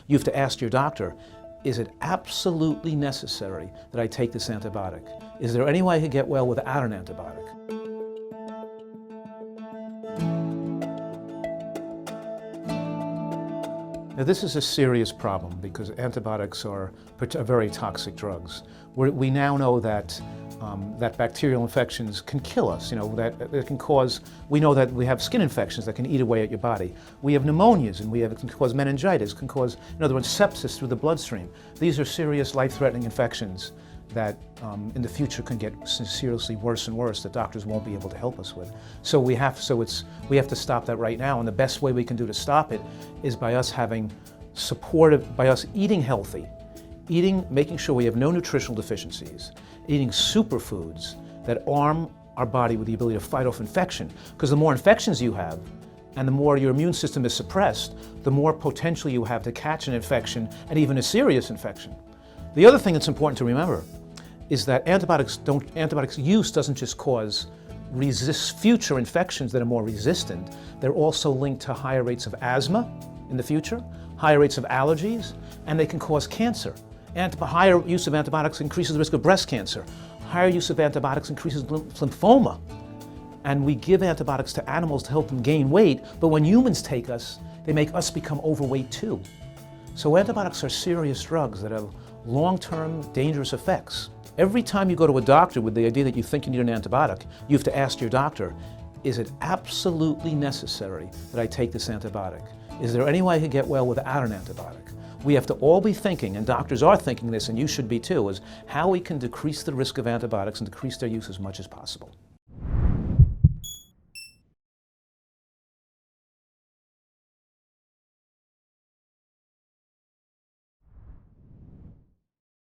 you have to ask your doctor, is it absolutely necessary that I take this antibiotic? Is there any way I could get well without an antibiotic? Now, this is a serious problem because antibiotics are very toxic drugs. We now know that that bacterial infections can kill us. That it can cause. We know that we have skin infections that can eat away at your body. We have pneumonias, and it can cause meningitis. Can cause, in other words, sepsis through the bloodstream. These are serious, life-threatening infections that in the future can get seriously worse and worse that doctors won't be able to help us with. So we have to stop that right now, and the best way we can do to stop it is by us having by us eating healthy, making sure we have no nutritional deficiencies, eating superfoods that arm our body with the ability to fight off infection. Because the more infections you have, and the more your immune system is suppressed, the more potential you have to catch an infection, and even a serious infection. The other thing that's important to remember is that antibiotics use doesn't just cause future infections that are more resistant. They're also linked to higher rates of asthma in the future, higher rates of allergies, and they can cause cancer. Higher use of antibiotics increases the risk of breast cancer. Higher use of antibiotics increases lymphoma. And we give antibiotics to animals to help them gain weight, but when humans take us, they make us become overweight too. So antibiotics are serious drugs that have long-term dangerous effects. Every time you go to a doctor with the idea that you think you need an antibiotic, you have to ask your doctor, is it absolutely necessary that I take this antibiotic? Is there any way I could get well without an antibiotic? We have to all be thinking, and doctors are thinking this, and you should be too, is how we can decrease the risk of antibiotics and decrease their use as much as possible.